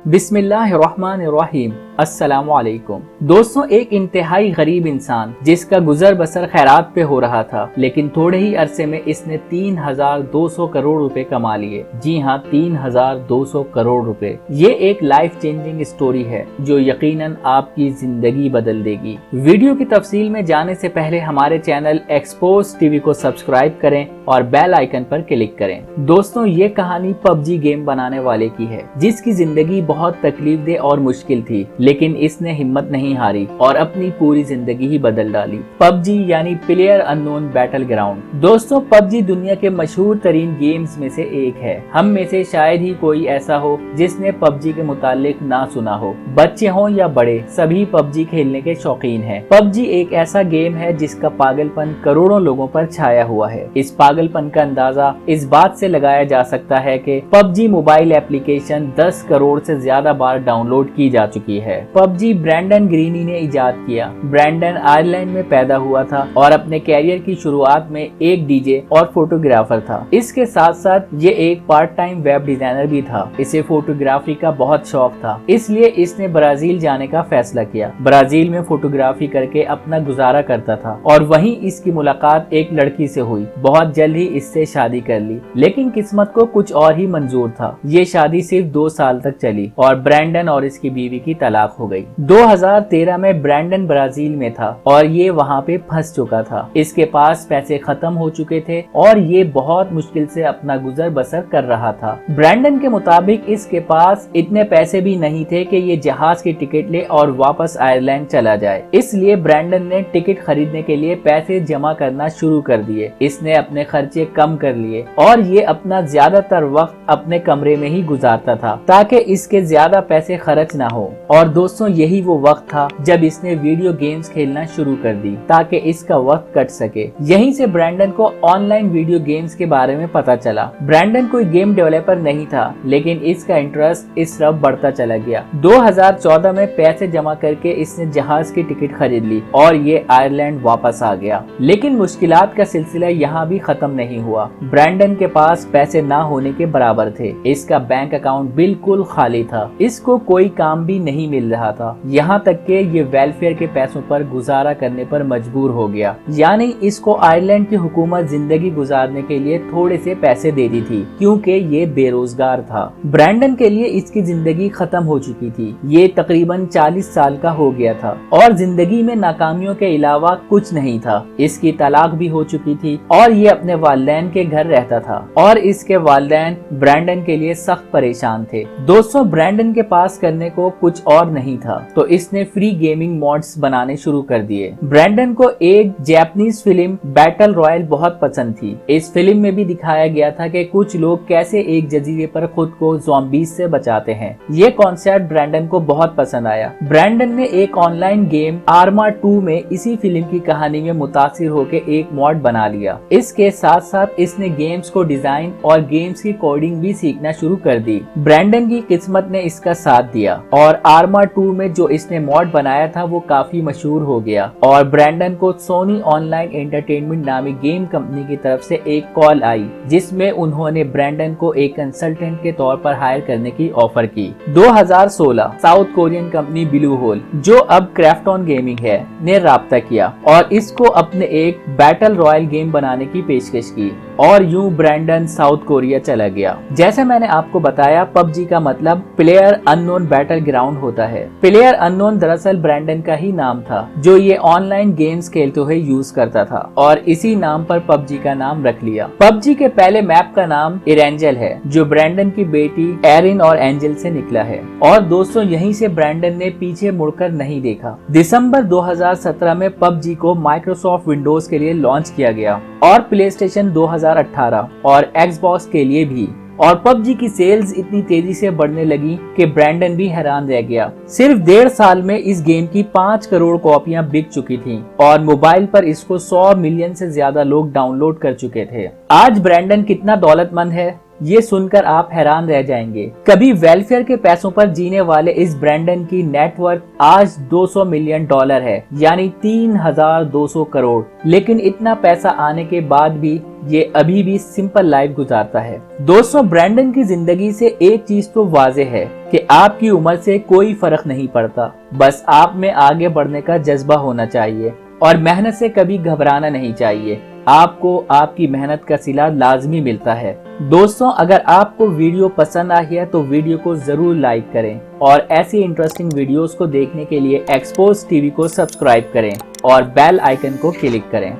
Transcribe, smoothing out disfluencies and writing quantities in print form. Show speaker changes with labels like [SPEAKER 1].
[SPEAKER 1] बिस्मिल्लाहिर्रहमानिर्रहीम। अस्सलामुअलैकुम। दोस्तों, एक इंतहाई गरीब इंसान जिसका गुजर बसर खैरात पे हो रहा था, लेकिन थोड़े ही अरसे में इसने 3200 करोड़ रुपए कमा लिए। जी हाँ, 3200 करोड़ रुपए। ये एक लाइफ चेंजिंग स्टोरी है जो यकीनन आपकी जिंदगी बदल देगी। वीडियो की तफसील में जाने से पहले हमारे चैनल एक्सपोज टीवी को सब्सक्राइब करें और बेल आइकन पर क्लिक करें। दोस्तों, ये कहानी पबजी गेम बनाने वाले की है, जिसकी जिंदगी बहुत तकलीफ दे और मुश्किल थी, लेकिन इसने हिम्मत नहीं हारी और अपनी पूरी जिंदगी ही बदल डाली। पबजी यानी प्लेयर अननोन बैटल ग्राउंड। दोस्तों, पबजी दुनिया के मशहूर तरीन गेम्स में से एक है। हम में से शायद ही कोई ऐसा हो जिसने पबजी के मुतालिक ना सुना हो। बच्चे हों या बड़े, सभी पबजी खेलने के शौकीन हैं। पबजी एक ऐसा गेम है जिसका पागलपन करोड़ों लोगों पर छाया हुआ है। इस पागलपन का अंदाजा इस बात से लगाया जा सकता है कि पबजी मोबाइल एप्लीकेशन 10 करोड़ से ज्यादा बार डाउनलोड की जा चुकी है। पबजी ब्रैंडन ग्रीनी ने इजाद किया। ब्रैंडन आयरलैंड में पैदा हुआ था और अपने कैरियर की शुरुआत में एक डीजे और फोटोग्राफर था। इसके साथ साथ ये एक पार्ट टाइम वेब डिजाइनर भी था। इसे फोटोग्राफी का बहुत शौक था, इसलिए इसने ब्राजील जाने का फैसला किया। ब्राजील में फोटोग्राफी करके अपना गुजारा करता था और वहीं इसकी मुलाकात एक लड़की से हुई। बहुत जल्द ही इससे शादी कर ली, लेकिन किस्मत को कुछ और ही मंजूर था। ये शादी सिर्फ 2 साल तक चली और ब्रैंडन और इसकी बीवी की तलाक हो गई। 2013 में ब्रैंडन ब्राजील में था और ये वहाँ पे फंस चुका था। इसके पास पैसे खत्म हो चुके थे और ये बहुत मुश्किल से अपना गुजर बसर कर रहा था। ब्रैंडन के मुताबिक इसके पास इतने पैसे भी नहीं थे कि ये जहाज की टिकट ले और वापस आयरलैंड चला जाए। इसलिए ब्रैंडन ने टिकट खरीदने के लिए पैसे जमा करना शुरू कर दिए। इसने अपने खर्चे कम कर लिए और ये अपना ज्यादातर वक्त अपने कमरे में ही गुजारता था ताकि इसके ज्यादा पैसे खर्च ना हो। और दोस्तों, यही वो वक्त था जब इसने वीडियो गेम्स खेलना शुरू कर दी ताकि इसका वक्त कट सके। यहीं से ब्रैंडन को ऑनलाइन वीडियो गेम्स के बारे में पता चला। ब्रैंडन कोई गेम डेवलपर नहीं था, लेकिन इसका इंटरेस्ट इस तरफ बढ़ता चला गया। 2014 में पैसे जमा करके इसने जहाज की टिकट खरीद ली और ये आयरलैंड वापस आ गया। लेकिन मुश्किलात का सिलसिला यहाँ भी खत्म नहीं हुआ। ब्रैंडन के पास पैसे ना होने के बराबर थे। इसका बैंक अकाउंट बिल्कुल खाली था। इसको कोई काम भी नहीं मिल रहा था, यहाँ तक कि ये वेलफेयर के पैसों पर गुजारा करने पर मजबूर हो गया। यानी इसको आयरलैंड की हुकूमत जिंदगी गुजारने के लिए थोड़े से पैसे देती थी, क्योंकि ये बेरोजगार था। ब्रैंडन के लिए इसकी जिंदगी खत्म हो चुकी थी। ये तकरीबन 40 साल का हो गया था और जिंदगी में नाकामियों के अलावा कुछ नहीं था। इसकी तलाक भी हो चुकी थी और ये अपने वालिदैन के घर रहता था और इसके वालिदैन ब्रैंडन के लिए सख्त परेशान थे। दोस्तों, ब्रैंडन के पास करने को कुछ और नहीं था, तो इसने फ्री गेमिंग मॉड्स बनाने शुरू कर दिए। ब्रैंडन को एक जापानीज फिल्म बैटल रॉयल बहुत पसंद थी। इस फिल्म में भी दिखाया गया था कि कुछ लोग कैसे एक जजीरे पर खुद को ज़ॉम्बीज से बचाते हैं। ये कॉन्सेप्ट ब्रैंडन को बहुत पसंद आया। ब्रैंडन ने एक ऑनलाइन गेम आर्मा 2 में इसी फिल्म की कहानी में मुतासिर होकर एक मॉड बना लिया। इसके साथ साथ इसने गेम्स को डिजाइन और गेम्स की कोडिंग भी सीखना शुरू कर दी। ब्रैंडन की किस्मत ने इसका साथ दिया और आर्मा 2 में जो इसने मॉड बनाया था वो काफी मशहूर हो गया और ब्रैंडन को सोनी ऑनलाइन एंटरटेनमेंट नामी गेम कंपनी की तरफ से एक कॉल आई, जिसमें उन्होंने ब्रैंडन को एक कंसल्टेंट के तौर पर हायर करने की ऑफर की। 2016 South Korean company Blue Hole, जो अब क्राफ्टन गेमिंग है, ने राब्ता किया और इसको अपने एक बैटल रॉयल गेम बनाने की पेशकश की और यूं ब्रैंडन साउथ कोरिया चला गया। जैसे मैंने आपको बताया, पबजी का मतलब प्लेयर अननोन बैटल ग्राउंड होता है। प्लेयर अननोन दरअसल ब्रैंडन का ही नाम था, जो ये ऑनलाइन गेम्स खेलते हुए यूज करता था और इसी नाम पर पबजी का नाम रख लिया। पबजी के पहले मैप का नाम एरेंजल है, जो ब्रैंडन की बेटी एरिन और एंजल से निकला है। और दोस्तों, यहीं से ब्रैंडन ने पीछे मुड़कर नहीं देखा। दिसंबर 2017 में पबजी को माइक्रोसॉफ्ट विंडोज के लिए लॉन्च किया गया और प्ले स्टेशन 2018 और एक्सबॉक्स के लिए भी। और पबजी की सेल्स इतनी तेजी से बढ़ने लगी कि ब्रैंडन भी हैरान रह गया। सिर्फ 1.5 साल में इस गेम की 5 करोड़ कॉपियां बिक चुकी थीं और मोबाइल पर इसको 100 मिलियन से ज्यादा लोग डाउनलोड कर चुके थे। आज ब्रैंडन कितना दौलतमंद है ये सुनकर आप हैरान रह जाएंगे। कभी वेलफेयर के पैसों पर जीने वाले इस ब्रैंडन की नेटवर्थ आज $200 मिलियन है, यानी 3200 करोड़। लेकिन इतना पैसा आने के बाद भी ये अभी भी सिंपल लाइफ गुजारता है। दोस्तों, ब्रैंडन की जिंदगी से एक चीज तो वाज़ेह है कि आपकी उम्र से कोई फर्क नहीं पड़ता, बस आप में आगे बढ़ने का जज्बा होना चाहिए और मेहनत से कभी घबराना नहीं चाहिए। आपको आपकी मेहनत का सिला लाजमी मिलता है। दोस्तों, अगर आपको वीडियो पसंद आई है तो वीडियो को जरूर लाइक करें और ऐसी इंटरेस्टिंग वीडियोस को देखने के लिए एक्सपोज टीवी को सब्सक्राइब करें और बेल आइकन को क्लिक करें।